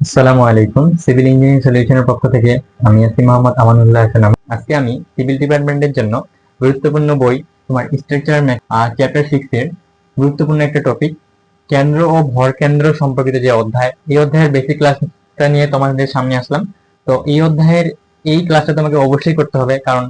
আসসালামু আলাইকুম। Civil engineering সলিউশনের পক্ষ থেকে আমি আছি মোহাম্মদ আমানুল্লাহ হাসান। আজকে আমি সিভিল ডিপার্টমেন্টের জন্য গুরুত্বপূর্ণ বই তোমার স্ট্রাকচার চ্যাপ্টার 6 এর গুরুত্বপূর্ণ একটা টপিক কেন্দ্র ও ভর কেন্দ্র সম্পর্কিত যে অধ্যায়, এই অধ্যায়ের বেসিক ক্লাসটা নিয়ে তোমাদের সামনে আসলাম। তো এই অধ্যায়ের এই ক্লাসটা তোমাকে অবশ্যই করতে হবে, কারণ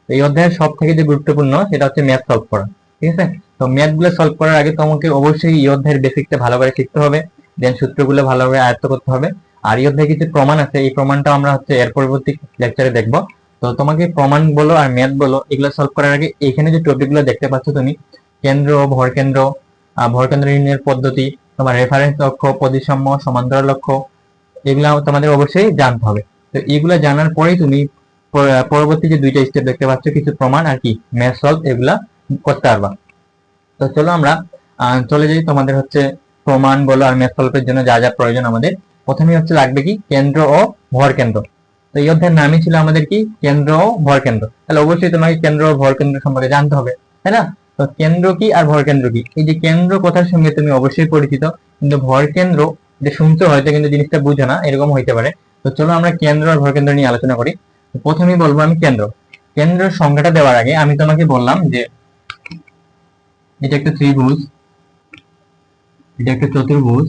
এই অধ্যায়ের সব থেকে যে গুরুত্বপূর্ণ সেটা হচ্ছে ম্যাথ সলভ করা। ঠিক আছে, তো ম্যাথ গুলো সলভ করার আগে তোমাকে অবশ্যই এই অধ্যায়ের বেসিকটা ভালো করে শিখতে হবে, দেন সূত্রগুলো ভালোভাবে আয়ত্ত করতে হবে। আর এই অধ্যায়ে কিছু প্রমাণ আছে, এই প্রমাণটা আমরা এর পরবর্তী লেকচারে দেখবো। তো তোমাকে প্রমাণ বলো আর ম্যাথ বলো, এগুলো সলভ করার আগে এখানে যে টপিক গুলো দেখতে পাচ্ছ তুমি, কেন্দ্র, ভর কেন্দ্র, ভর কেন্দ্র নির্ণয়ের পদ্ধতি, তোমার রেফারেন্স অক্ষ, প্রতিসাম্য, সমান্তরাল অক্ষ, এগুলা তোমাদের অবশ্যই জানতে হবে। তো এগুলা জানার পরেই তুমি পরবর্তী যে দুইটা স্টেপ দেখতে পাচ্ছ, কিছু প্রমাণ আর কি ম্যাথ সলভ, এগুলা করতে পারবা। তো চলো আমরা চলে যাই। তোমাদের প্রমাণ বলো আর ম্যাথ সলভের জন্য যা যা প্রয়োজন আমাদের, প্রথমে লাগবে কি কেন্দ্র ও ভর কেন্দ্র। তো এই অধ্যায়ের নামই ছিল আমাদের কি কেন্দ্র ও ভর কেন্দ্র, তাহলে অবশ্যই তোমাকে কেন্দ্র ও ভর কেন্দ্র সম্পর্কে জানতে হবে, তাই না? তো কেন্দ্র কি আর ভর কেন্দ্র কি, এই যে কেন্দ্র কথার সঙ্গে তুমি অবশ্যই পরিচিত, কিন্তু ভর কেন্দ্র যে শুনতে হয়তো কিন্তু জিনিসটা বুঝো না, এরকম হইতে পারে। তো চলো আমরা কেন্দ্র আর ভর কেন্দ্র নিয়ে আলোচনা করি। প্রথমেই বলবো আমি কেন্দ্র। কেন্দ্রের সংজ্ঞাটা দেওয়ার আগে আমি তোমাকে বললাম যে এটা একটা ত্রিভুজ, এটা একটা চতুর্ভুজ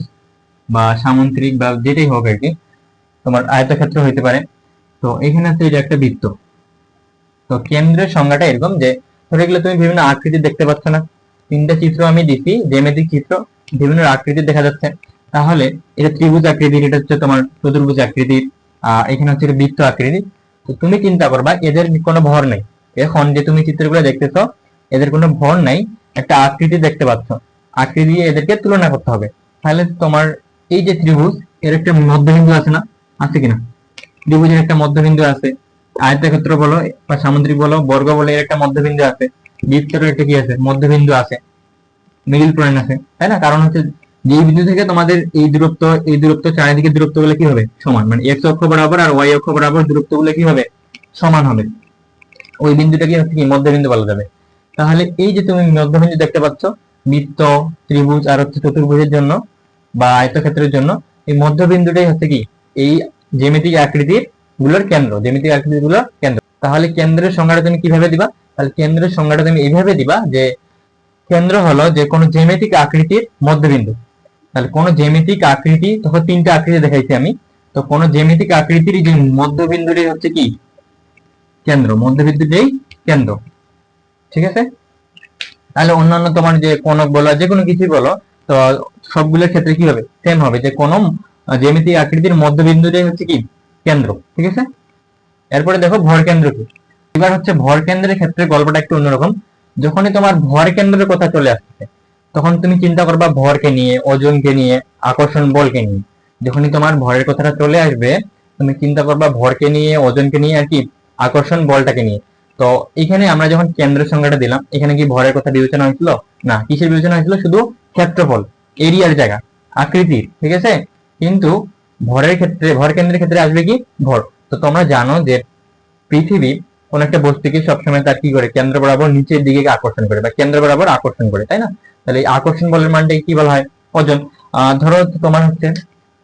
বা সামুদ্রিক বা যেটাই হোক আর কি, তোমার আয়তক্ষেত্র হইতে পারে। তো এখানে এটা একটা বৃত্ত। তো কেন্দ্রের সংজ্ঞাটা এরকম যে, ধরে গেলে তুমি বিভিন্ন আকৃতি দেখতে পাচ্ছ না, তিনটা চিত্র আমি দিছি, জ্যামিতিক চিত্র, বিভিন্ন আকৃতি দেখা যাচ্ছে। তাহলে এটা ত্রিভুজ আকৃতির, এটা তোমার চতুর্ভুজ আকৃতির, এখানে এটা বৃত্ত আকৃতি। তো তুমি চিন্তা করবা এদের কোনো ভর নেই। এখন যে তুমি চিত্রগুলো দেখতেছো, এদের কোনো ভর নাই, একটা আকৃতি দেখতে পাচ্ছ, আকৃতি দিয়ে এদেরকে তুলনা করতে হবে। তাহলে তোমার এই যে ত্রিভুজ, এর একটা মধ্যবিন্দু আছে না, আছে কিনা? ত্রিভুজের একটা মধ্যবিন্দু আছে, আয়তক্ষেত্র বলো বা সামুদ্রিক বলো, বর্গ বলো, এর একটা মধ্যবিন্দু আছে, বৃত্তের একটা কি আছে, মধ্যবিন্দু আছে, মিডিল পয়েন্ট আছে, তাই না? কারণ যে বিন্দু থেকে তোমাদের এই দূরত্ব চারিদিকে দূরত্ব গুলো কি হবে, সমান, মানে এক্স অক্ষ বরাবর আর ওয়াই অক্ষ বরাবর দূরত্ব গুলো কি হবে, সমান হবে। ওই বিন্দুটাকে কি মধ্যবিন্দু বলা যাবে। তাহলে এই যে তুমি মধ্যবিন্দু দেখতে পাচ্ছ, বৃত্ত, ত্রিভুজ আর চতুর্ভুজের জন্য বা আয়তক্ষেত্রের জন্য এই মধ্যবিন্দুটাই কি এই জ্যামিতিক আকৃতির গুলোর কেন্দ্র, জ্যামিতিক আকৃতি গুলোর কেন্দ্র। তাহলে কেন্দ্রের সংজ্ঞাটা তুমি কিভাবে দিবা? তাহলে কেন্দ্রের সংজ্ঞাটা তুমি এইভাবে দিবা যে, কেন্দ্র হলো যে কোনো জ্যামিতিক আকৃতির মধ্যবিন্দু। তাহলে কোন জ্যামিতিক আকৃতি, তখন তিনটা আকৃতি দেখাইছি আমি, তো কোন জ্যামিতিক আকৃতির যে মধ্যবিন্দুটাই কি কেন্দ্র, মধ্যবিন্দুটাই কেন্দ্র। ঠিক আছে, তাহলে অন্যান্য তোমার যে কোনক বলো, যে কোনো কিছুই বলো, তো সবগুলোর ক্ষেত্রে কি হবে, সেম হবে, যে কোন জ্যামিতিক আকৃতির মধ্যবিন্দুটাই কি কেন্দ্র। ঠিক আছে, এরপরে দেখো ভর কেন্দ্র কি। এবার ভর কেন্দ্রের ক্ষেত্রে গল্পটা একটু অন্যরকম। যখনই তোমার ভর কেন্দ্রের কথা চলে আসছে, তখন তুমি চিন্তা করবা ভরকে নিয়ে, ওজনকে নিয়ে, আকর্ষণ বলকে নিয়ে। যখনই তোমার ভরের কথাটা চলে আসবে, তুমি চিন্তা করবা ভরকে নিয়ে, ওজনকে নিয়ে আর কি আকর্ষণ বলটাকে নিয়ে। তো এখানে আমরা যখন কেন্দ্রের সংজ্ঞাটা দিলাম, এখানে কি ভরের কথা বিবেচনা হয়েছিল? না। কিসের বিবেচনা হয়েছিল? শুধু ক্ষেত্রফল, এরিয়ার জায়গা, আকৃতির। ঠিক আছে, কিন্তু ভরের ক্ষেত্রে, ভর কেন্দ্রের ক্ষেত্রে আসবে কি ভর। তো তোমরা জানো যে পৃথিবী কোন একটা বস্তুকে সবসময় তার কি করে, কেন্দ্র বরাবর নিচের দিকে আকর্ষণ করে বা কেন্দ্র বরাবর আকর্ষণ করে, তাই না? তাহলে এই আকর্ষণ বলের মানটাকে কি বলা হয়? ওজন। ধরো তোমার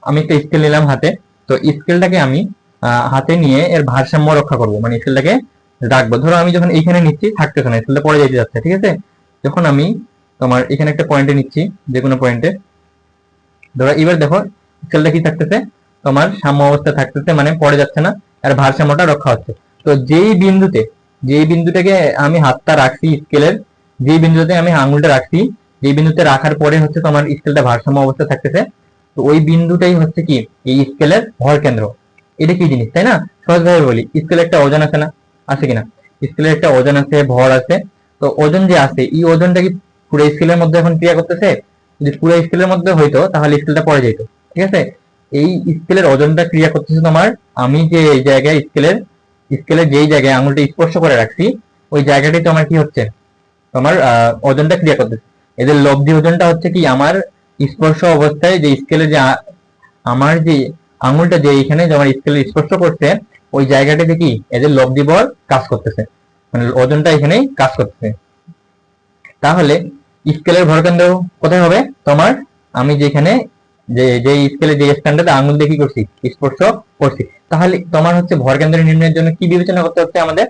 আমি একটা স্কেল নিলাম হাতে, তো স্কেলটাকে আমি হাতে নিয়ে এর ভারসাম্য রক্ষা করব, মানে স্কেলটাকে রাখবো। ধরো আমি যখন এইখানে নিচ্ছি, থাকতেছে না, স্কেলটা পড়ে যেতে যাচ্ছে। ঠিক আছে, যখন আমি তোমার এখানে একটা পয়েন্টে নিচ্ছি, যে কোনো পয়েন্টে, ধরো এবার দেখো স্কেলটা কি থাকতেছে, তোমার সাম্য অবস্থা থাকতেছে, মানে পড়ে যাচ্ছে না, আর ভারসাম্যটা রক্ষা হচ্ছে। তো যেই বিন্দুটাকে আমি হাতটা রাখছি স্কেলের, যেই বিন্দুতে আমি আঙুলটা রাখছি, যেই বিন্দুতে রাখার পরে তোমার স্কেলটা ভারসাম্য অবস্থা থাকতেছে, তো ওই বিন্দুটাই কি এই স্কেলের ভর কেন্দ্র। এটা কি জিনিস, তাই না? সহজভাবে বলি, স্কেলের একটা ওজন আছে না, আছে কিনা? স্কেলের একটা ওজন আছে, ভর আছে। তো ওজন যে আছে, এই ওজনটা কি পুরো স্কেলের মধ্যে এখন ক্রিয়া করতেছে? যদি পুরো স্কেলের মধ্যে হইতো, তাহলে স্কেলটা পড়ে যেত। ঠিক আছে, এই স্কেলের ওজনটা ক্রিয়া করতেছে তোমার, আমি যে এই জায়গায় স্কেলের যেই জায়গায় আঙুলটা স্পর্শ করে রাখছি, ওই জায়গাটাই তোমার কি হচ্ছে, তোমার ওজনটা ক্রিয়া করতেছে। এদের লব্ধি ওজনটা কি আমার স্পর্শ অবস্থায় যে স্কেলে যে আমার যে আঙুলটা যে এখানে যে আমার স্কেলে স্পর্শ করছে, ওই জায়গাটাতে কি এদের লব্ধি বল কাজ করতেছে, মানে ওজনটা এখানেই কাজ করতেছে। তাহলে স্কেলের ভরকেন্দ্র কোথায় হবে? তোমার আমি যেখানে যে যে স্কেলে যে স্ট্যান্ডার্ড আঙুল দিয়ে কি করছি, স্পর্শ করছি। তাহলে তোমার হচ্ছে ভর কেন্দ্র নির্ণয়ের জন্য কি বিবেচনা করতে হচ্ছে আমাদের?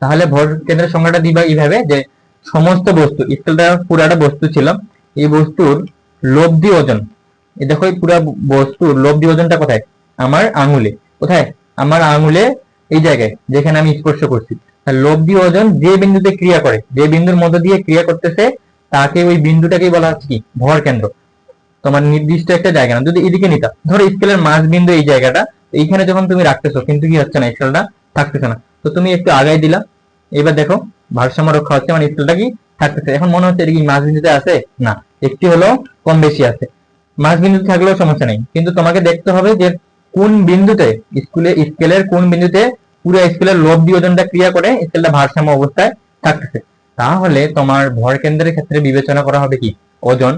তাহলে ভর কেন্দ্রের সংজ্ঞাটা দিবা এইভাবে যে সমস্ত বস্তু, স্কেলটা পুরাটা বস্তু ছিল, এই বস্তুর লব্ধি ওজন, এই দেখো এই পুরা বস্তুর লব্ধি ওজনটা কোথায়? আমার আঙুলে। কোথায়? আমার আঙুলে এই জায়গায় যেখানে আমি স্পর্শ করছি। লব্ধি ওজন যে বিন্দুতে ক্রিয়া করে, যে বিন্দুর মধ্য দিয়ে ক্রিয়া করতেছে, তাকে ওই বিন্দুটাকেই বলা হচ্ছে কি ভর কেন্দ্র। তোমার নির্দিষ্ট একটা জায়গা না, যদি এদিকে নিতা, ধরো স্কেলের মাঝ বিন্দু এই জায়গাটা, এইখানে যখন তুমি রাখতেছো কিন্তু কি হচ্ছে না, স্কেলটা থাকতেছে না, তো তুমি একটু আগাই দিলা, এবার দেখো ভারসাম্য রক্ষা হচ্ছে, মানে স্কেলটা কি থাকতেছে। এখন মনে হচ্ছে এটা কি মাঝ বিন্দুতে আছে? না, একটি হলো কম বেশি আছে। মাঝ বিন্দুতে থাকলেও সমস্যা নেই, কিন্তু তোমাকে দেখতে হবে যে কোন বিন্দুতে, স্কেলের কোন বিন্দুতে পুরো স্কেলের লব্ধি ওজনটা ক্রিয়া করে স্কেলটা ভারসাম্য অবস্থায় থাকতেছে। তাহলে তোমার ভর কেন্দ্রের ক্ষেত্রে বিবেচনা করা হবে কি ওজন,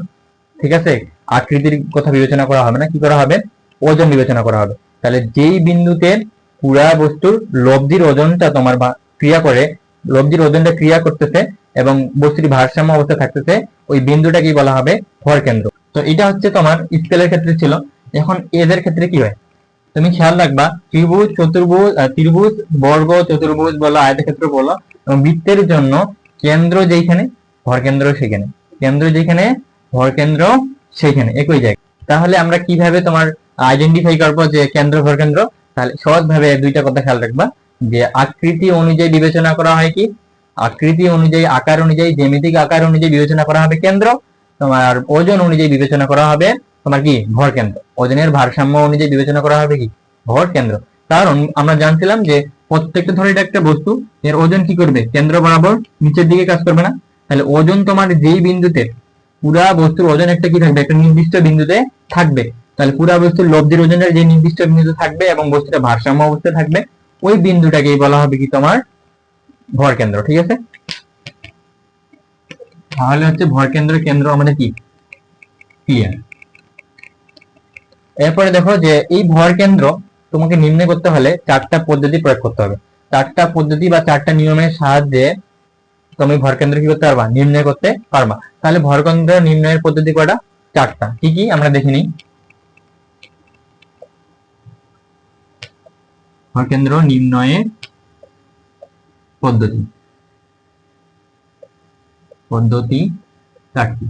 ঠিক আছে? আকৃতির কথা বিবেচনা করা হবে না, কি করা হবে? ওজন বিবেচনা করা হবে। তাহলে যেই বিন্দুতে পুরা বস্তুর লব্ধির ওজনটা তোমার ক্রিয়া করে, লব্ধির ওজনটা ক্রিয়া করতেছে এবং বস্তুটি ভারসাম্য অবস্থায় থাকতেছে, ওই বিন্দুটা কি বলা হবে? ভর কেন্দ্র। তো এটা হচ্ছে তোমার স্কেলের ক্ষেত্রে ছিল। এখন এদের ক্ষেত্রে কি হয় তুমি খেয়াল রাখবা, ত্রিভুজ, চতুর্ভুজ, ত্রিভুজ, বর্গ, চতুর্ভুজ বলো, আয়তক্ষেত্র বলো, এবং বৃত্তের জন্য কেন্দ্র যেখানে, ভর কেন্দ্র সেখানে, কেন্দ্র যেখানে, ভর কেন্দ্র সেখানে, একই জায়গায়। তাহলে আমরা কিভাবে তোমার আইডেন্টিফাই করবো যে কেন্দ্র ভর কেন্দ্র? তাহলে সহজ ভাবে দুইটা কথা খেয়াল রাখবা, যে আকৃতি অনুযায়ী বিবেচনা করা হয় কি, আকৃতি অনুযায়ী, আকার অনুযায়ী, জ্যামিতিক আকার অনুযায়ী বিবেচনা করা হবে কেন্দ্র, তোমার ওজন অনুযায়ী বিবেচনা করা হবে তোমার কি ভর কেন্দ্র। ওজনের ভারসাম্য অনুযায়ী বিবেচনা করা হবে কি ভর কেন্দ্র। কারণ আমরা জানছিলাম যে প্রত্যেকটা, ধরো এটা একটা বস্তু, এর ওজন কি করবে? কেন্দ্র বরাবর নিচের দিকে কাজ করবে না? তাহলে ওজন তোমার যেই বিন্দুতে, পুরা বস্তুর ওজন একটা কি থাকবে? একটা নির্দিষ্ট বিন্দুতে থাকবে। তাহলে পুরা বস্তুর লব্ধির ওজনটা যে নির্দিষ্ট বিন্দুতে থাকবে এবং বস্তুটা ভারসাম্য অবস্থায় থাকবে, ওই বিন্দুটাকেই বলা হবে কি তোমার ভর কেন্দ্র। ঠিক আছে? তাহলে হচ্ছে ভর কেন্দ্র, কেন্দ্র আমাদের কি ক্লিয়ার। এরপরে দেখো যে এই ভর কেন্দ্র তোমাকে নির্ণয় করতে হলে চারটা পদ্ধতি প্রয়োগ করতে হবে। চারটা পদ্ধতি বা চারটা নিয়মের সাহায্যে তুমি ভর কেন্দ্র কি করতে পারবা? নির্ণয় করতে পারবা। তাহলে ভর কেন্দ্র নির্ণয়ের পদ্ধতি কয়টা? চারটা। কি কি আমরা দেখে নিই। ভর কেন্দ্র নির্ণয়ের পদ্ধতি, পদ্ধতি চারটি।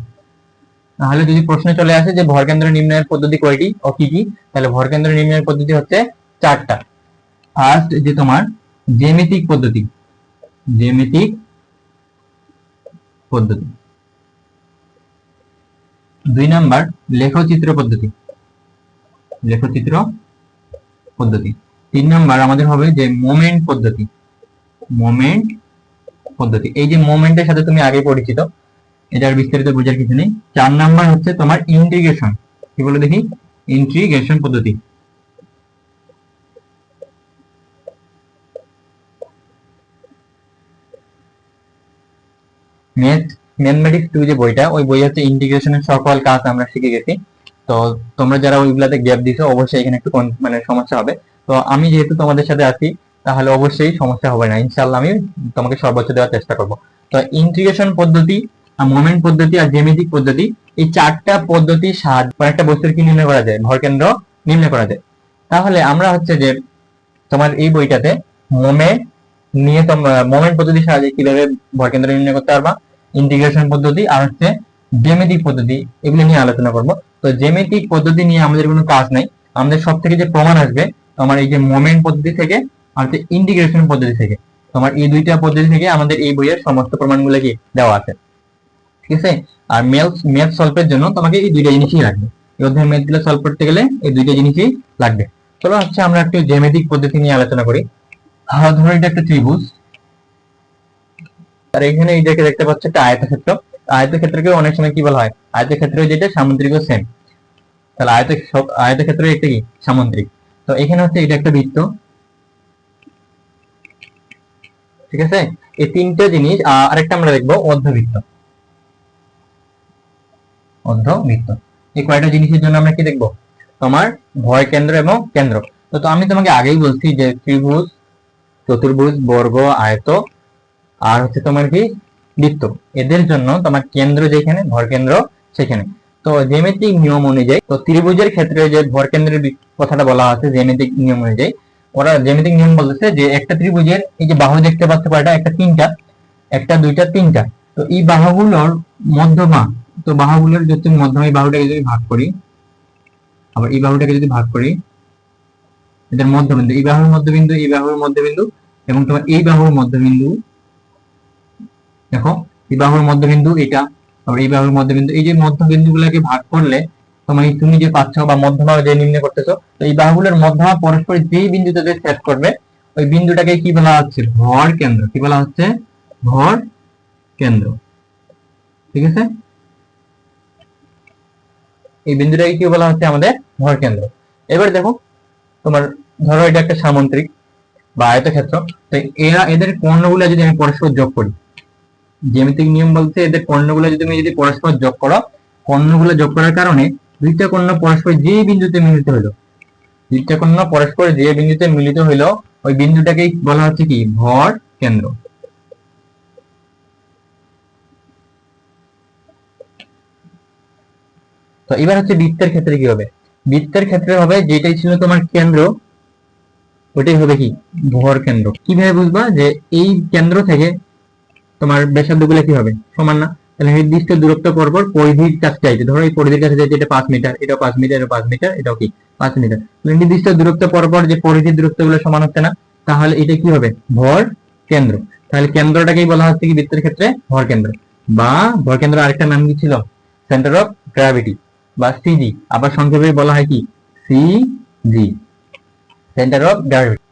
তাহলে যদি প্রশ্নে চলে আসে যে ভর কেন্দ্র নির্ণয়ের পদ্ধতি কয়টি ও কি কি, তাহলে ভর কেন্দ্র নির্ণয়ের পদ্ধতি হচ্ছে চারটা। ফার্স্ট যে তোমার জ্যামিতিক পদ্ধতি, জ্যামিতিক পদ্ধতি। 2 নাম্বার লেখচিত্র পদ্ধতি, লেখচিত্র পদ্ধতি। 3 নাম্বার আমাদের হবে যে মোমেন্ট পদ্ধতি, মোমেন্ট পদ্ধতি। এই যে মোমেন্টের সাথে তুমি আগে পরিচিত, এটার বিস্তারিত বোঝার কিছু নেই। 4 নাম্বার হচ্ছে তোমার ইন্টিগ্রেশন, কি বলে দেখি? ইন্টিগ্রেশন পদ্ধতি। ম্যাথমেটিক্স 2 যে বইটা, ওই বই হচ্ছে ইন্টিগ্রেশনের সকল কাজ আমরা শিখে গেছি। তো তোমরা যারা ওইগুলাতে গ্যাপ দিছো অবশ্যই এখানে একটু মানে সমস্যা হবে। তো আমি যেহেতু তোমাদের সাথে আছি, তাহলে অবশ্যই সমস্যা হবে না, ইনশাআল্লাহ আমি তোমাকে সর্বোচ্চ দেওয়ার চেষ্টা করব। তো ইন্টিগ্রেশন পদ্ধতি, মোমেন্ট পদ্ধতি আর জ্যামিতিক পদ্ধতি, এই চারটা পদ্ধতির সাহায্যে একটা বস্তুর কি নির্ণয় করা যায়? ভর কেন্দ্র নির্ণয় করা যায়। তাহলে আমরা হচ্ছে যে তোমার এই বইটাতে মোমেন্ট নিয়ে, মোমেন্ট পদ্ধতির সাহায্যে কিভাবে ভর কেন্দ্র নির্ণয় করতে পারবা, ইন্টিগ্রেশন পদ্ধতি আর হচ্ছে জ্যামিতিক পদ্ধতি, এগুলো নিয়ে আলোচনা করব। তো জ্যামিতিক পদ্ধতি নিয়ে আমাদের কোনো কাজ নাই, আমাদের সব থেকে যে প্রমাণ আসবে তোমার এই যে মোমেন্ট পদ্ধতি থেকে আর হচ্ছে ইন্টিগ্রেশন পদ্ধতি থেকে, তোমার এই দুইটা পদ্ধতি থেকে আমাদের এই বইয়ের সমস্ত প্রমাণগুলো কি দেওয়া আছে। ঠিক আছে? আর ম্যাথ সলভের জন্য তোমাকে এই দুইটা জিনিসই লাগবে, এই অধ্যায়ের ম্যাথগুলো সলভ করতে গেলে এই দুইটা জিনিসই লাগবে। চলো হচ্ছে আমরা একটু জ্যামিতিক পদ্ধতি নিয়ে আলোচনা করি। ধরো এটা একটা ত্রিভুজ, আর এখানে এইটাকে দেখতে পাচ্ছ একটা আয়তক্ষেত্র। আয়তক্ষেত্রকে অনেক সময় কি বলা হয়? আয়তক্ষেত্র যেটা সামুদ্রিক সেম। তাহলে আয়তক্ষেত্র একটা কি সামুদ্রিক। তো এখানে হচ্ছে এটা একটা বৃত্ত, ঠিক আছে? এই তিনটা জিনিস। আরেকটা আমরা দেখবো অর্ধবৃত্ত, অর্ধবৃত্ত। এই কয়টা জিনিসের জন্য আমরা কি দেখবো? তোমার ভর কেন্দ্র এবং কেন্দ্র। তো আমি তোমাকে আগেই বলছি যে ত্রিভুজ, চতুর্ভুজ, বর্গ, আয়ত আর হচ্ছে তোমার কি বৃত্ত, এদের জন্য তোমার কেন্দ্র যেখানে, ভর কেন্দ্র সেখানে। তো জ্যামিতিক নিয়ম অনুযায়ী, তো ত্রিভুজের ক্ষেত্রে যে ভর কেন্দ্রের কথাটা বলা আছে জ্যামিতিক নিয়ম অনুযায়ী, ওরা জ্যামিতিক নিয়ম বলতেছে যে একটা ত্রিভুজের এই যে বাহু দেখতে পাচ্ছ কয়টা, একটা তিনটা, একটা দুইটা তিনটা, তো এই বাহুগুলোর মধ্যমা, তো বাহুগুলোর যদি মধ্যমা এই বাহুটাকে যদি ভাগ করি, আবার এই বাহুটাকে যদি ভাগ করি, এদের মধ্যবিন্দু, এই বাহুর মধ্যবিন্দু, এই বাহুর মধ্যবিন্দু এবং তোমার এই বাহুর মধ্যবিন্দু, দেখো এই বাহুর মধ্যবিন্দু এটা, আবার এই বাহুর মধ্যবিন্দু, এই যে মধ্যবিন্দুগুলোকে ভাগ করলে তোমার তুমি যে পাচ্ছ বা মধ্যমা যে নির্ণয় করতেছো, তো এই বাহুগুলোর মধ্যমা পরস্পর যেই বিন্দুতে ছেদ করবে ওই বিন্দুটাকে কি বলা হচ্ছে, ভর কেন্দ্র। কি বলা হচ্ছে, ভর কেন্দ্র। ঠিক আছে, এই বিন্দুটাকে কি বলা হচ্ছে, আমাদের ভর কেন্দ্র। এবার দেখো তোমার ধরো এটা একটা সামন্ত্রিক বা আয়তক্ষেত্র, তো এদের কর্ণগুলো যদি আমি পরস্পর যোগ করি, জ্যামিতিক নিয়ম বলতে এদের কর্ণগুলো যদি পরস্পর যোগ করো, কর্ণগুলো যোগ করার কারণে দুইটা কর্ণ পরস্পর যে বিন্দুতে মিলিত হলো, দুইটা কর্ণ পরস্পর যে বিন্দুতে মিলিত হইলো ওই বিন্দুটাকেই বলা হচ্ছে কি, ভর কেন্দ্র। তো এবার হচ্ছে বৃত্তের ক্ষেত্রে কি হবে, বৃত্তের ক্ষেত্রে হবে যেটাই ছিল তোমার কেন্দ্র ওটাই হবে কি, ভর কেন্দ্র। কিভাবে বুঝবা যে এই কেন্দ্র থেকে তোমার ব্যাসার্ধ গুলো কি হবে, সমান না? তাহলে নির্দিষ্ট দূরত্ব পরপর পরিধির কাছে যাইতে, ধরো এই পরিধির কাছে যাইতে এটা 5 মিটার, এটাও 5 মিটার, এটা 5 মিটার, এটাও কি 5 মিটার, নির্দিষ্ট দূরত্ব পরপর যে পরিধির দূরত্ব গুলো সমান হচ্ছে না, তাহলে এটা কি হবে, ভর কেন্দ্র। তাহলে কেন্দ্রটাকেই বলা হচ্ছে কি বৃত্তের ক্ষেত্রে, ভর কেন্দ্র। বা ভর কেন্দ্র আরেকটা নাম কি ছিল, সেন্টার অফ গ্র্যাভিটি বা সিজি, আবার সংক্ষেপে বলা হয় কি, সিজি, সেন্টার অফ গ্র্যাভিটি।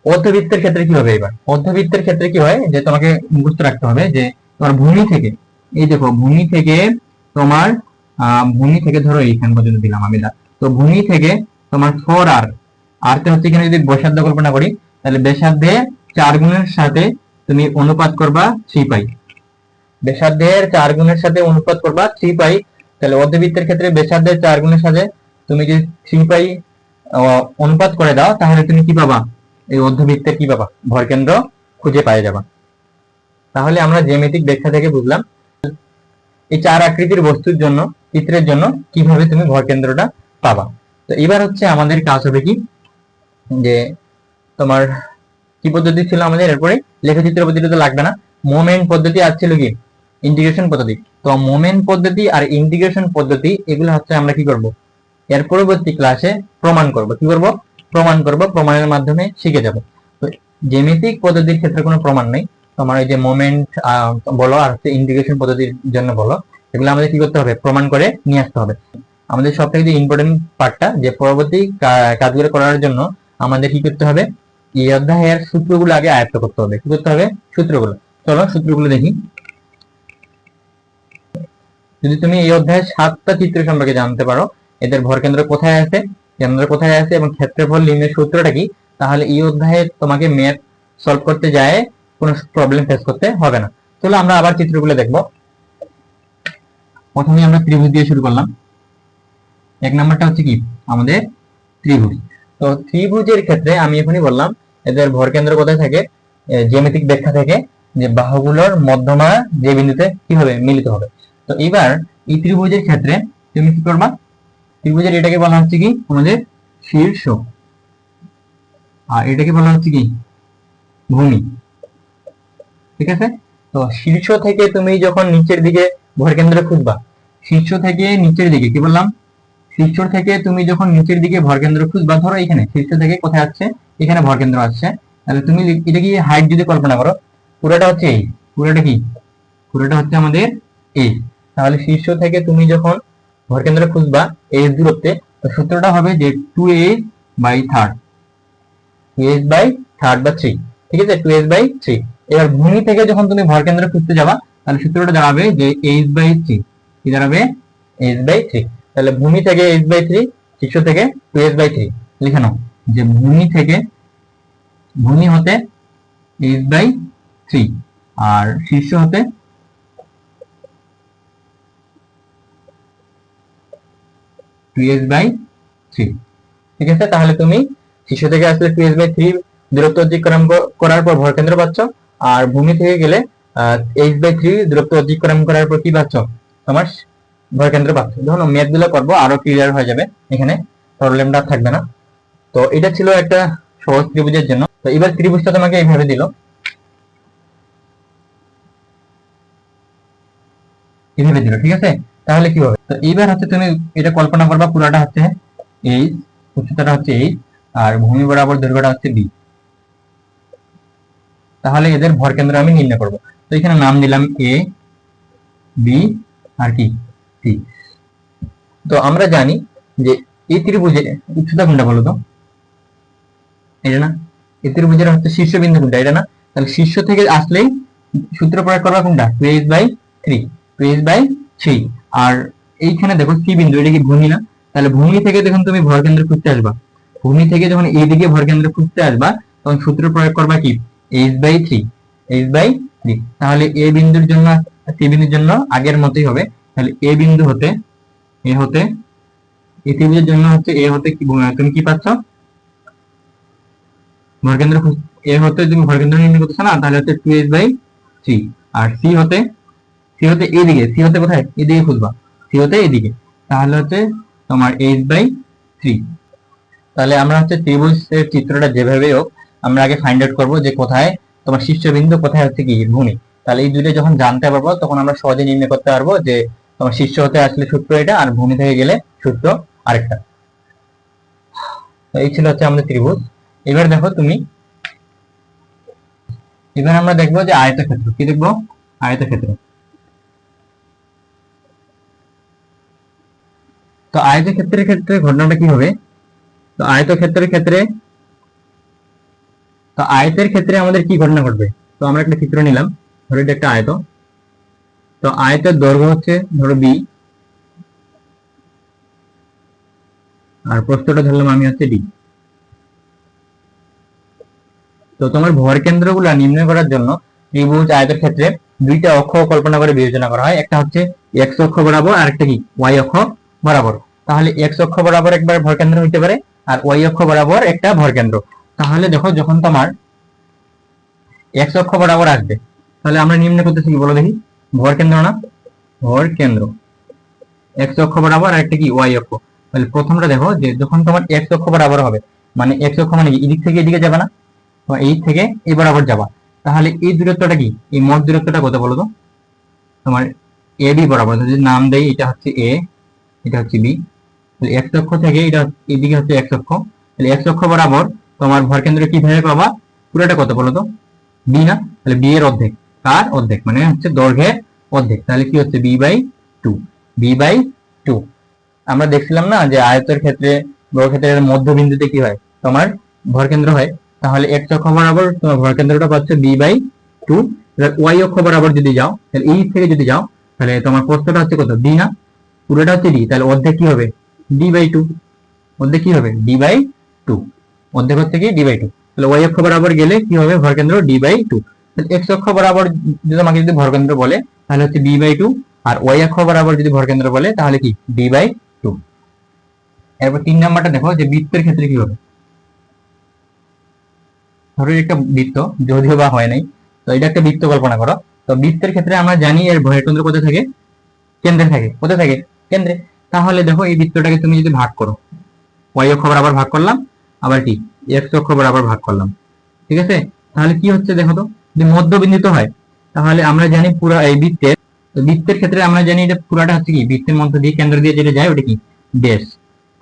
অর্ধবৃত্তের ক্ষেত্রে কি হবে, এবার অর্ধবৃত্তের ক্ষেত্রে কি হয় যে তোমাকে মুখস্থ রাখতে হবে যে তোমার ভূমি থেকে, এই দেখো ভূমি থেকে তোমার ভূমি থেকে ধরো এইখান পর্যন্ত দিলাম আমি দা, তো ভূমি থেকে তোমার 4r, আরতে হচ্ছে এখানে যদি ব্যাসার্ধ কল্পনা করি তাহলে ব্যাসার্ধে 4 গুণের সাথে তুমি অনুপাত করবা 3 পাই, ব্যাসার্ধের 4 গুণের সাথে অনুপাত করবা 3 পাই। তাহলে অর্ধবৃত্তের ক্ষেত্রে ব্যাসার্ধের 4 গুণের সাথে তুমি যদি 3 পাই অনুপাত করে দাও তাহলে তুমি কি পাবা, এই অর্ধবৃত্তের কি পাবা, ভর কেন্দ্র খুঁজে পাওয়া যাবে। তাহলে আমরা জ্যামিতিক ব্যাখ্যা থেকে বুঝলাম এই চার আকৃতির বস্তুর জন্য, চিত্রের জন্য কিভাবে তুমি ভর কেন্দ্রটা পাবা। তো এবার হচ্ছে আমাদের কাজ হবে কি, যে তোমার কি পদ্ধতি ছিল আমাদের, এরপরে লেখচিত্র পদ্ধতি তো লাগবে না, মোমেন্ট পদ্ধতি আর ছিল কি, ইন্টিগ্রেশন পদ্ধতি। তো মোমেন্ট পদ্ধতি আর ইন্টিগ্রেশন পদ্ধতি এগুলো হচ্ছে আমরা কি করব, এর পরবর্তী ক্লাসে প্রমাণ করব। কি করব, প্রমাণ করব, প্রমাণের মাধ্যমে শিখে যাব। তো জ্যামিতিক পদ্ধতির ক্ষেত্রে কোনো প্রমাণ নেই, তোমার এই যে মোমেন্ট বলো আর হচ্ছে ইন্টিগ্রেশন পদ্ধতির জন্য বলো, এগুলো আমাদের কি করতে হবে, প্রমাণ করে নিয়ে আসতে হবে। আমাদের সবথেকে ইম্পর্টেন্ট পার্টটা যে পরবর্তী কাজগুলো করার জন্য আমাদের কি করতে হবে, এই অধ্যায়ের সূত্রগুলো আগে আয়ত্ত করতে হবে। কি করতে হবে, সূত্রগুলো। চলো সূত্রগুলো দেখি। যদি তুমি এই অধ্যায়ের 7টা চিত্র সম্পর্কে জানতে পারো, এদের ভরকেন্দ্র কোথায় আছে, কেন্দ্র কোথায় আছে এবং ক্ষেত্রফল নির্ণয়ের সূত্রটা কি, তাহলে এই অধ্যায়ে তোমাকে ম্যাথ সলভ করতে যায় কোনো প্রবলেম ফেস করতে হবে না। চলো আমরা আবার চিত্রগুলো দেখবো। প্রথমে আমরা ত্রিভুজ দিয়ে শুরু করলাম। এক নাম্বারটা হচ্ছে কি আমাদের ত্রিভুজ। তো ত্রিভুজের ক্ষেত্রে আমি এখনই বললাম এদের ভরকেন্দ্র কোথায় থাকে, জ্যামিতিক ব্যাখ্যা থেকে যে বাহুগুলোর মধ্যমা যে বিন্দুতে কি হবে, মিলিত হবে। তো এবার এই ত্রিভুজের ক্ষেত্রে তুমি কি করবা, ত্রিভুজের এটাকে বলা হচ্ছে কি আমাদের শীর্ষ, আর এটাকে বলা হচ্ছে কি ভূমি। ঠিক আছে, তো শীর্ষ থেকে তুমি যখন নিচের দিকে ভরকেন্দ্র খুঁজবা, শীর্ষ থেকে নিচের দিকে কি বললাম, শীর্ষ থেকে তুমি যখন নিচের দিকে ভরকেন্দ্র খুঁজবা, ধরো এখানে শীর্ষ থেকে কোথায় আসছে, এখানে ভরকেন্দ্র আসছে, তাহলে তুমি এটা কি হাইট যদি কল্পনা করো, পুরোটা হচ্ছে এই, পুরোটা কি, পুরোটা হচ্ছে আমাদের এই। তাহলে শীর্ষ থেকে তুমি যখন ভরকেন্দ্র খুঁজবা এই দূরত্বে, তো সূত্রটা হবে যে 2h by third, 2h by third বা 3। ঠিক আছে, 2h বাই 3। এবার ভূমি থেকে যখন তুমি ভরকেন্দ্র খুঁজতে যাবা তাহলে সূত্রটা দাঁড়াবে যে h বাই 3, কি দাঁড়াবে, h বাই 3। তাহলে ভূমি থেকে h বাই 3, শীর্ষ থেকে 2h বাই 3 লিখে নাও, যে ভূমি থেকে, ভূমি হতে h বাই 3 আর শীর্ষ হতে টুএস বাই 3। ঠিক আছে, তাহলে তুমি শীর্ষ থেকে আসলে 2h বাই 3 দূরত্ব অতিক্রম করার পর ভরকেন্দ্র পাচ্ছ, আর ভূমি থেকে গেলে h বাই 3 দূরত্ব অতিক্রম করার পর কি পাচ্ছ, তোমার ভরকেন্দ্র পাচ্ছ। যখন ম্যাথ গুলো করবো আরো ক্লিয়ার হয়ে যাবে, এখানে প্রবলেমটা থাকবে না। তো এটা ছিল একটা সহজ ত্রিভুজের জন্য। তো এবার ত্রিভুজটা তোমাকে এইভাবে দিল, এইভাবে দিল, ঠিক আছে। তাহলে কি হবে, তো এইবার হচ্ছে তুমি এটা কল্পনা করবা পুরাটা হচ্ছে এই, উচ্চতাটা হচ্ছে এই, আর ভূমি বরাবর দৈর্ঘ্যটা হচ্ছে বি। তাহলে এদের ভরকেন্দ্র আমি নির্ণয় করব। তো এখানে নাম দিলাম এ, বি আর কি সি। তো আমরা জানি যে এই ত্রিভুজের উচ্চতা কোনটা বলো তো, এটা না। এই ত্রিভুজের হচ্ছে শীর্ষবিন্দু কোনটা, এটা না। তাহলে শীর্ষ থেকে আসলেই সূত্র প্রয়োগ করবা কোনটা, 2h/3, 2h/3। আর এইখানে দেখো সি বিন্দু, এটা কি ভূমি না। তাহলে ভূমি থেকে যখন তুমি ভরকেন্দ্র খুঁজতে আসবা, ভূমি থেকে যখন এইদিকে ভরকেন্দ্র খুঁজতে আসবা, তখন সূত্র প্রয়োগ করবা কি, h/3, h/3। তাহলে এ বিন্দুর জন্য, সি বিন্দুর জন্য আগের মতোই হবে। তাহলে এ বিন্দু হতে, এ হতে, এই ত্রিভুজের জন্য হচ্ছে এ হতে কি তুমি কি পাচ্ছ, ভরকেন্দ্র। এ হতে তুমি ভরকেন্দ্র নির্ণয় করতেছ না, তাহলে হচ্ছে 2h/3। আর সি হতে, সি হতে এইদিকে, সি হতে কোথায়, এদিকে খুঁজবা, সি হতে এইদিকে, তাহলে হচ্ছে তোমার h/3। তাহলে আমরা হচ্ছে ত্রিভুজের চিত্রটা যেভাবে হোক আমরা আগে ফাইন্ড আউট করবো যে কোথায় তোমার শীর্ষবিন্দু, কোথায় হচ্ছে কি ভূমি। তাহলে এই দুইটা যখন জানতে পারবো তখন আমরা সহজে নির্ণয় করতে পারবো যে তোমার শীর্ষ হতে আসলে সূত্র এটা, আর ভূমি থেকে গেলে সূত্র আরেকটা। তো এই ছিল হচ্ছে আমাদের ত্রিভুজ। এবার দেখো তুমি, এবার আমরা দেখবো যে আয়তক্ষেত্র। কি দেখবো, আয়তক্ষেত্র। তো আয়তক্ষেত্রের ক্ষেত্রে ঘটনাটা কি হবে, তো আয়তক্ষেত্রের ক্ষেত্রে, তো আয়তের ক্ষেত্রে আমাদের কি ঘটনা ঘটবে। তো আমরা একটা চিত্র নিলাম, ধরো এটা একটা আয়ত। তো আয়তের দৈর্ঘ্য হচ্ছে ধরো বি, আর প্রস্থটা ধরলাম আমি হচ্ছে ডি। তো তোমার ভর কেন্দ্রগুলো নির্ণয় করার জন্য ত্রিভুজ আয়তের ক্ষেত্রে দুইটা অক্ষ কল্পনা করে বিবেচনা করা হয়। একটা হচ্ছে এক্স অক্ষ বরাবর, আর একটা কি ওয়াই অক্ষ বরাবর। তাহলে এক্স অক্ষ বরাবর একবার ভর কেন্দ্র হইতে পারে, আর ওয়াই অক্ষ বরাবর একটা ভর কেন্দ্র। তাহলে দেখো যখন তোমার এক্স অক্ষ বরাবর আসবে, তাহলে আমরা নির্ণয় করতেছি কি বলো দেখি, ভর কেন্দ্র না, ভর কেন্দ্র এক্স অক্ষ বরাবর, আর একটা কি ওয়াই অক্ষ। তাহলে প্রথমটা দেখো যে যখন তোমার এক্স অক্ষ বরাবর হবে, মানে এক্স অক্ষ মানে কি, এদিক থেকে এদিকে যাবে না, এই থেকে এই বরাবর যাবা। তাহলে এই দূরত্বটা কি, এই মোট দূরত্বটা কত বলো তো, তোমার এ বি বরাবর যদি নাম দেই, এটা হচ্ছে এ, এটা হচ্ছে বি। তাহলে এক্স অক্ষ থেকে এটা এদিকে হচ্ছে এক্স অক্ষ। তাহলে এক্স অক্ষ বরাবর তোমার ভরকেন্দ্র কিভাবে পাবা, পুরোটা কত বলো তো, বি না। তাহলে বি এর অর্ধেক, কার অর্ধেক, মানে হচ্ছে দৈর্ঘ্যের অর্ধেক। তাহলে কি হচ্ছে b/2, b/2। আমরা দেখছিলাম না যে আয়তের ক্ষেত্রে, বর্গক্ষেত্রের মধ্যবিন্দুতে কি হয়, তোমার ভরকেন্দ্র হয়। তাহলে এক্স অক্ষ বরাবর তোমার ভরকেন্দ্রটা পাচ্ছে b/2। ওয়াই অক্ষ বরাবর যদি যাও, তাহলে এই থেকে যদি যাও, তাহলে তোমার প্রস্থটা হচ্ছে কত, ডি না, পুরোটা হচ্ছে ডি। তাহলে অর্ধেক কি হবে, d/2, অর্ধেক কি হবে d/2, অর্ধেক হচ্ছে কি d/2। তাহলে ওয়াই অক্ষ বরাবর গেলে কি হবে, ভরকেন্দ্র d/2। তাহলে এক্স অক্ষ বরাবর যদি আমাকে যদি ভরকেন্দ্র বলে তাহলে হচ্ছে b/2, আর ওয়াই অক্ষ বরাবর যদি ভরকেন্দ্র বলে তাহলে কি d/2। এরপর 3 নাম্বারটা দেখো যে বৃত্তের ক্ষেত্রে কি হবে। ধরো একটা বৃত্ত, যদিও বা হয় নাই, তো এটা একটা বৃত্ত কল্পনা করো। তো বৃত্তের ক্ষেত্রে আমরা জানি এর ভরকেন্দ্র কোথায় থাকে, কেন্দ্রে থাকে। কোথায় থাকে, কেন্দ্রে। তাহলে দেখো এই বৃত্তটাকে তুমি যদি ভাগ করো, ওয়াই অক্ষ বরাবর ভাগ করলাম, আবার কি এক্স অক্ষ বরাবর ভাগ করলাম, ঠিক আছে। তাহলে কি হচ্ছে দেখো তো, যদি মধ্যবিন্দু হয়, তাহলে আমরা জানি পুরো এই বৃত্তের, তো বৃত্তের ক্ষেত্রে আমরা জানি এটা পুরাটা হচ্ছে কি, বৃত্তের মধ্য দিয়ে কেন্দ্র দিয়ে যেটা যায় ওটা কি বেস,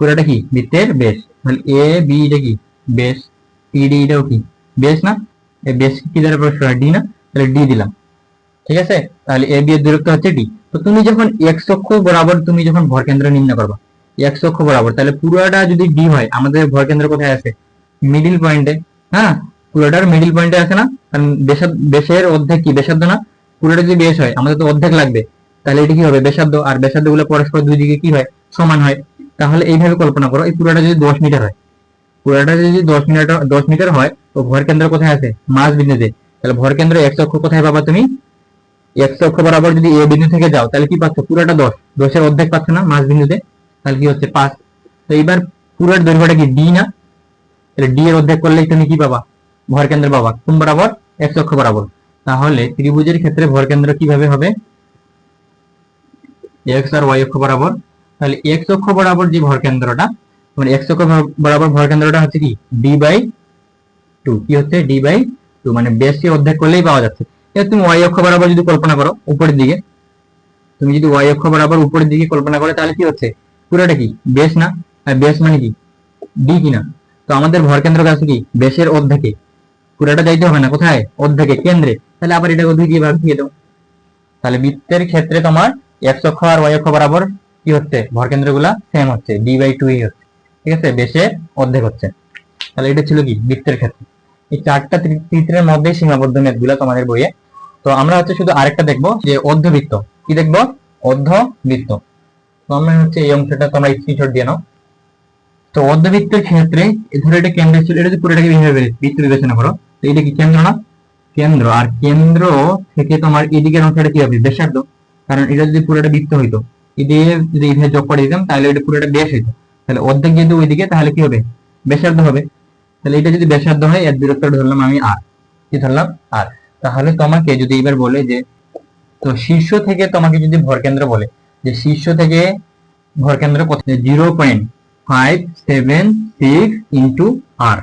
পুরাটা কি বৃত্তের বেস। তাহলে এ বি এটা কি বেস, সি ডি এটাও কি বেস না, এই বেস কি দ্বারা প্রকাশ করা, ডি না। তাহলে ডি দিলাম, ঠিক আছে। তাহলে এ বি এর দূরত্ব হচ্ছে ডি। তো তুমি যখন এক্স অক্ষ বরাবর তুমি যখন ভরকেন্দ্র নির্ণয় করবা, এক্স অক্ষ বরাবর, তাহলে পুরোটা যদি ডি হয়, আমাদের ভরকেন্দ্র কোথায় আছে, মিডিল পয়েন্টে। হ্যাঁ, পুরোটার মিডিল পয়েন্টে আছে না, কারণ বেসের অর্ধেক কি ব্যাসার্ধ না, পুরোটা যদি বেস হয় আমাদের তো অর্ধেক লাগবে। তাহলে এটা কি হবে ব্যাসার্ধ, আর ব্যাসার্ধ গুলো পরস্পর দুই দিকে কি হয়, সমান হয়। তাহলে এইভাবে কল্পনা করো, এই পুরোটা যদি 10 মিটার হয়, পুরোটা যদি 10 মিটার হয়, তো ভরকেন্দ্র কোথায় আছে, মাঝ বিন্দুতে। তাহলে ভরকেন্দ্র এক্স অক্ষ কোথায় পাবা তুমি, এক্স অক্ষ বরাবর যদি এ বিন্দু থেকে যাও, তাহলে কি পাচ্ছ, পুরোটা 10, 10 এর অর্ধেক পাচ্ছ না মাঝ বিন্দুতে, তাহলে কি হচ্ছে 5। তো এইবার পুরোর দৈর্ঘ্যটা কি ডি না, তাহলে ডি এর অর্ধেক করলে তুমি কি পাবা, ভরকেন্দ্র পাবা কোন বরাবর, এক্স অক্ষ বরাবর। তাহলে ত্রিভুজের ক্ষেত্রে ভরকেন্দ্র কিভাবে হবে, এক্স আর ওয়াই অক্ষ বরাবর। তাহলে এক্স অক্ষ বরাবর যে ভরকেন্দ্রটা, মানে এক্স অক্ষ বরাবর ভরকেন্দ্রটা হচ্ছে কি d/2, কি হচ্ছে d/2, মানে বেশি অর্ধেক করলেই পাওয়া যাচ্ছে। এবার তুমি ওয়াই অক্ষ বরাবর যদি কল্পনা করো উপরের দিকে, তুমি যদি ওয়াই অক্ষ বরাবর উপরের দিকে কল্পনা করো তাহলে কি হচ্ছে, পুরোটা কি বেশ না, আর বেশ মানে কি ডি কিনা। তো আমাদের ভরকেন্দ্র আছে কি বেশের অর্ধেকে, পুরোটা যাইতে হবে না, কোথায় অর্ধেকে কেন্দ্রে। তাহলে আবার এটাকে দুই দিয়ে ভাগ দিয়ে দাও। তাহলে বৃত্তের ক্ষেত্রে তোমার এক্স অক্ষ আর ওয়াই অক্ষ বরাবর কি হচ্ছে, ভরকেন্দ্রগুলা সেম হচ্ছে, d/2 হচ্ছে, ঠিক আছে, বেশের অর্ধেক হচ্ছে। তাহলে এটা ছিল কি বৃত্তের ক্ষেত্রে। এই চারটা চিত্রের মধ্যে সীমাবদ্ধ মেদগুলা তোমাদের বইয়ে। তো আমরা হচ্ছে শুধু আরেকটা দেখবো যে অর্ধবৃত্ত, কি দেখবো, অর্ধবৃত্ত। তো আমরা হচ্ছে এই অংশটা তোমরা স্ক্রিনশট দিয়ে নাও। তো অর্ধবৃত্তের ক্ষেত্রে ধরো এটা কেন্দ্র ছিল, এটা যদি পুরোটাকে বৃত্ত বিবেচনা করো, তো এটা কি কেন্দ্র না, কেন্দ্র। আর কেন্দ্র থেকে তোমার এদিকের অংশটা কি হবে, ব্যাসার্ধ। কারণ এটা যদি পুরোটা বৃত্ত হইতো, এদিকে যদি এইভাবে যোগ করে দিতাম তাহলে এটা পুরোটা ব্যাস হইতো। তাহলে অর্ধেক যেহেতু ওইদিকে, তাহলে কি হবে, ব্যাসার্ধ হবে। তাহলে এটা যদি ব্যাসার্ধ হয়, এর দূরত্বটা ধরলাম আমি আর, কি ধরলাম আর। তাহলে তোমাকে যদি এবার বলে যে, তো শীর্ষ থেকে তোমাকে যদি ভরকেন্দ্র বলে যে শীর্ষ থেকে ভরকেন্দ্র কত, 0.576 ইন্টু আর,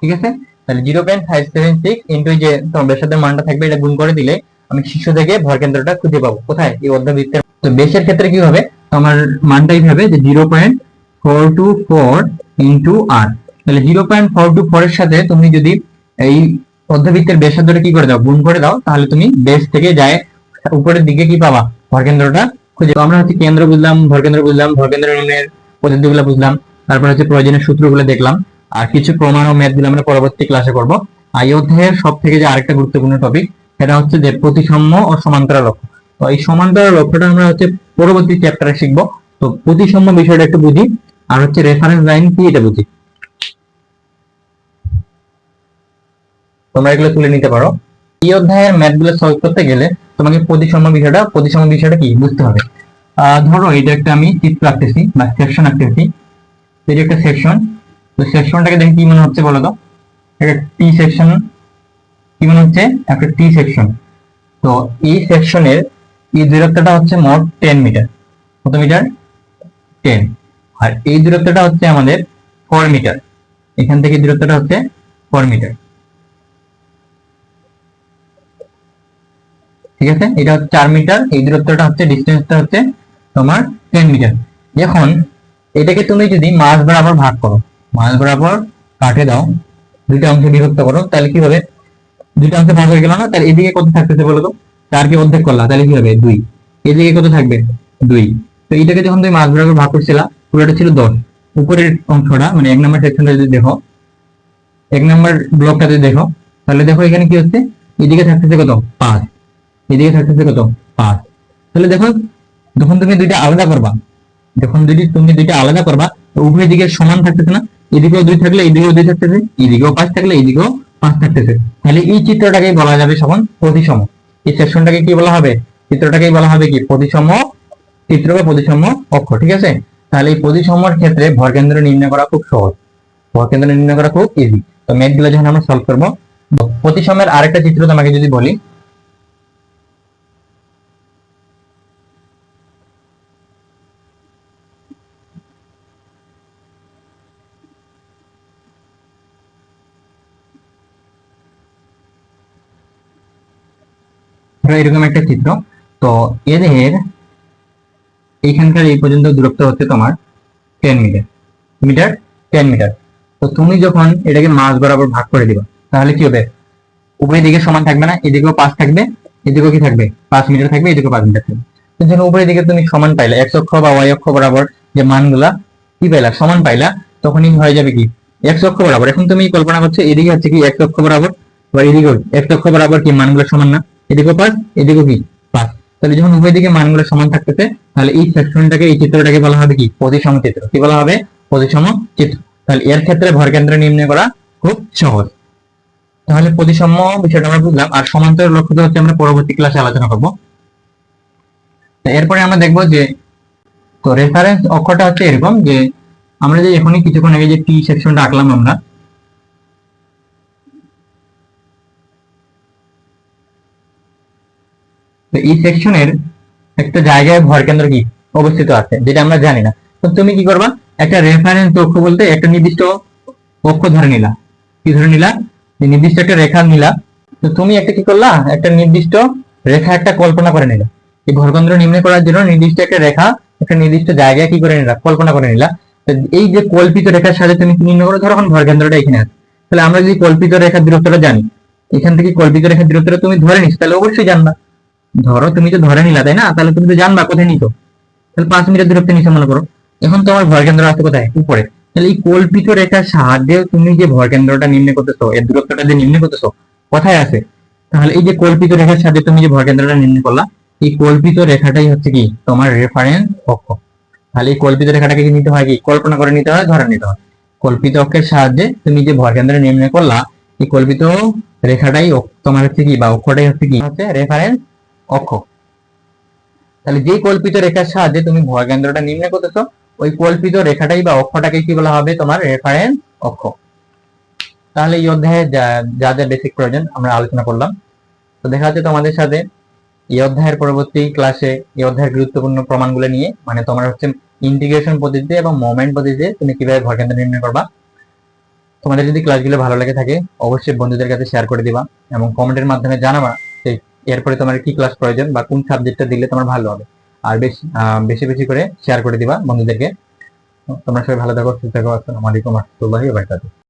ঠিক আছে। তাহলে 0.576 ইন্টু যে তোমার ব্যাসার্ধের মানটা থাকবে, এটা গুণ করে দিলে আমি শীর্ষ থেকে ভরকেন্দ্রটা খুঁজে পাবো কোথায়, এই অর্ধবৃত্তের। তো বেশের ক্ষেত্রে কি হবে, তোমার মানটাই হবে যে 0.424 ইন্টু আর। তাহলে 0.424 এর সাথে তুমি যদি এই অর্ধবৃত্তের ব্যাসার্ধটা কি করে দাও, গুণ করে দাও, তাহলে তুমি বেশ থেকে যায় উপরের দিকে কি পাবা, ভরকেন্দ্রটা খুঁজে। আমরা হচ্ছে কেন্দ্র বুঝলাম, ভরকেন্দ্র বুঝলাম, ভরকেন্দ্র নির্ণয়ের পদ্ধতিগুলো বুঝলাম, তারপর হচ্ছে প্রয়োজনীয় সূত্রগুলো দেখলাম, আর কিছু প্রমাণ ও ম্যাথ গুলো আমরা পরবর্তী ক্লাসে করব। আর এই অধ্যায়ের সব থেকে যে আরেকটা গুরুত্বপূর্ণ টপিক, সেটা হচ্ছে যে প্রতিসাম্য ও সমান্তরাল লক্ষ্য। তো এই সমান্তরাল লক্ষ্যটা আমরা হচ্ছে পরবর্তী চ্যাপ্টারে শিখবো। তো প্রতিসাম্য বিষয়টা একটু বুঝি, আর হচ্ছে রেফারেন্স লাইন কি এটা বুঝি। তোমরা এগুলো তুলে নিতে পারো। এই অধ্যায়ের ম্যাথ গুলো সলভ করতে গেলে তোমাকে প্রতিসাম্য বিষয়টা কি বুঝতে হবে। ধরো এটা একটা আমি চিত্র আঁকতেছি বা সেকশন আঁকতেছি, এটা একটা সেকশন। তো সেকশনটাকে দেখে কি মনে হচ্ছে বলো তো, একটা টি সেকশন, কি মনে হচ্ছে, একটা টি সেকশন। তো এই সেকশনের এই দূরত্বটা হচ্ছে মোট 10 মিটার, কত মিটার, 10। আর এই দূরত্বটা হচ্ছে আমাদের 4 মিটার, এখান থেকে দূরত্বটা হচ্ছে 4 মিটার, ঠিক আছে। এটা হচ্ছে 4 মিটার, এই দূরত্বটা হচ্ছে, ডিস্টেন্সটা হচ্ছে তোমার 10 মিটার। এখন এটাকে তুমি যদি মাঝ বরাবর ভাগ করো, মাঝ বরাবর কাটে দাও, দুইটা অংশে বিভক্ত করো, তাহলে কি হবে, দুইটা অংশে ভাগ হয়ে গেল না। তাহলে এদিকে কত থাকতেছে বলো তো, 4 কে অর্ধেক করলা, তাহলে কি হবে 2, এদিকে কত থাকবে 2। তো এটাকে যখন তুমি মাঝ বরাবর ভাগ করছিলা, পুরোটা ছিল 10। উপরের অংশটা মানে 1 নম্বর সেকশনটা যদি দেখো, 1 নম্বর ব্লকটা যদি দেখো, তাহলে দেখো এখানে কি হচ্ছে, এদিকে থাকতেছে কত 5, এদিকে থাকতেছে কত 5। তাহলে দেখো যখন তুমি দুইটা আলাদা করবা, যখন যদি তুমি দুইটা আলাদা করবা, তো উভয় দিকে সমান থাকতেছে না, এদিকেও 2 থাকলে এদিকেও 2 থাকতেছে, এদিকেও 5 থাকলে এদিকেও 5 থাকতেছে। তাহলে এই চিত্রটাকে বলা যাবে তখন প্রতিসম। এই সেকশনটাকে কি বলা হবে, চিত্রটাকেই বলা হবে কি প্রতিসম চিত্র বা প্রতিসম অক্ষ, ঠিক আছে। তাহলে এই প্রতিসমর ক্ষেত্রে ভরকেন্দ্র নির্ণয় করা খুব সহজ, ভরকেন্দ্র নির্ণয় করা খুব ইজি। তো ম্যাথ গুলো যখন আমরা সলভ করবো, প্রতিসমের আরেকটা চিত্র তোমাকে যদি বলি, এরকম একটা চিত্র। তো এদের এইখানকার এই পর্যন্ত দূরত্ব হচ্ছে তোমার 10 মিটার, মিটার 10 মিটার। তো তুমি যখন এটাকে মাঝ বরাবর ভাগ করে দিবা, তাহলে কি হবে, উভয় দিকে সমান থাকবে না, এদিকেও 5 থাকবে, এদিকেও কি থাকবে 5 মিটার থাকবে, এদিকেও 5 মিটার থাকবে। তো যখন উভয় দিকে তুমি সমান পাইলা, এক্স অক্ষ বা ওয়াই অক্ষ বরাবর যে মানগুলা কি পাইলা, সমান পাইলা, তখনই হয়ে যাবে কি এক্স অক্ষ বরাবর। এখন তুমি কল্পনা করছো এদিকে হচ্ছে কি এক্স অক্ষ বরাবর, বা এদিকেও এক্স অক্ষ বরাবর কি মানগুলো সমান না, এদিকেও 5 এদিকেও কি 5। তাহলে যখন উভয় দিকে মানগুলো সমান থাকতেছে, তাহলে এই সেকশনটাকে, এই চিত্রটাকে বলা হবে কি প্রতিসম চিত্র। কি বলা হবে, প্রতিসম চিত্র। তাহলে এর ক্ষেত্রে ভরকেন্দ্র নির্ণয় করা খুব সহজ। তাহলে প্রতিসাম্য বিষয়টা আমরা বুঝলাম, আর সমান্তরাল লক্ষ্যটা হচ্ছে আমরা পরবর্তী ক্লাসে আলোচনা করব। এরপরে আমরা দেখব যে, তো রেফারেন্স অক্ষটা হচ্ছে এরকম যে, আমরা যে এখনই কিছুক্ষণ আগে যে টি সেকশনটা আঁকলাম আমরা, তো এই সেকশনের একটা জায়গায় ভর কেন্দ্র কি অবস্থিত আছে, যেটা আমরা জানি না। তো তুমি কি করবা, একটা রেফারেন্স অক্ষ বলতে একটা নির্দিষ্ট অক্ষ ধরে নিলা। কি ধরে নিলা? নির্দিষ্ট একটা রেখা নিলা। তো তুমি একটা কি করলা, একটা নির্দিষ্ট রেখা একটা কল্পনা করে নিলা। এই ভরকেন্দ্র নির্ণয় করার জন্য নির্দিষ্ট একটা রেখা একটা নির্দিষ্ট জায়গায় কি করে নিলা, কল্পনা করে নিলা। তো এই যে কল্পিত রেখার সাথে তুমি কি নির্ণয় করো, ধরো এখন ভরকেন্দ্রটা এখানে আছে, তাহলে আমরা যদি কল্পিত রেখার দূরত্বটা জানি, এখান থেকে কল্পিত রেখার দূরত্বটা তুমি ধরে নিস, তাহলে অবশ্যই জানবা। ধরো তুমি তো ধরে নিলা, তাই না? তাহলে তুমি তো জানবা কোথায় নিছো। তাহলে 5 মিটার দূরত্বে নিচে মনে করো। এখন তোমার ভরকেন্দ্র আছে কোথায়? উপরে। তাহলে এই কল্পিত রেখার সাহায্যে তুমি যে ভরকেন্দ্রটা নির্ণয় করতেছো, এর দূরত্বটা যে নির্ণয় করতেছো কোথায় আছে, তাহলে এই যে কল্পিত রেখার সাহায্যে তুমি যে ভরকেন্দ্রটা নির্ণয় করলা, এই কল্পিত রেখাটাই হচ্ছে কি তোমার রেফারেন্স অক্ষ। তাহলে এই কল্পিত রেখাটাকে কি নিতে হয়, কি কল্পনা করে নিতে হয়, ধরে নিতে হয়। কল্পিত অক্ষের সাহায্যে তুমি যে ভরকেন্দ্র নির্ণয় করলা, এই কল্পিত রেখাটাই তোমার হচ্ছে কি, বা অক্ষটাই হচ্ছে কি, হচ্ছে রেফারেন্স অক্ষ। তাহলে যে কল্পিত রেখার সাহায্যে তুমি ভরকেন্দ্রটা নির্ণয় করতেছো, ওই কল্পিত রেখাটাই বা অক্ষটাকে কি বলা হবে, তোমার রেফারেন্স অক্ষ। তাহলে এই অধ্যায়ে যা যা বেসিক প্রয়োজন আমরা আলোচনা করলাম। তো দেখা যাচ্ছে তোমাদের সাথে এই অধ্যায়ের পরবর্তী ক্লাসে এই অধ্যায়ের গুরুত্বপূর্ণ প্রমাণগুলো নিয়ে, মানে তোমার হচ্ছে ইন্টিগ্রেশন পদ্ধতিতে এবং মোমেন্ট পদ্ধতিতে তুমি কিভাবে ভরকেন্দ্র নির্ণয় করবা। তোমাদের যদি ক্লাসগুলো ভালো লেগে থাকে অবশ্যই বন্ধুদের কাছে শেয়ার করে দিবা এবং কমেন্টের মাধ্যমে জানাবা যে এরপরে তোমার কি ক্লাস প্রয়োজন বা কোন সাবজেক্টটা দিলে তোমার ভালো হবে। আর বেশি বেশি করে শেয়ার করে দিবা বন্ধুদেরকে। তোমরা সবাই ভালো থাকো, সুস্থ থাকো। আসসালামু আলাইকুম ওয়া রাহমাতুল্লাহি ওয়া বারাকাতুহু।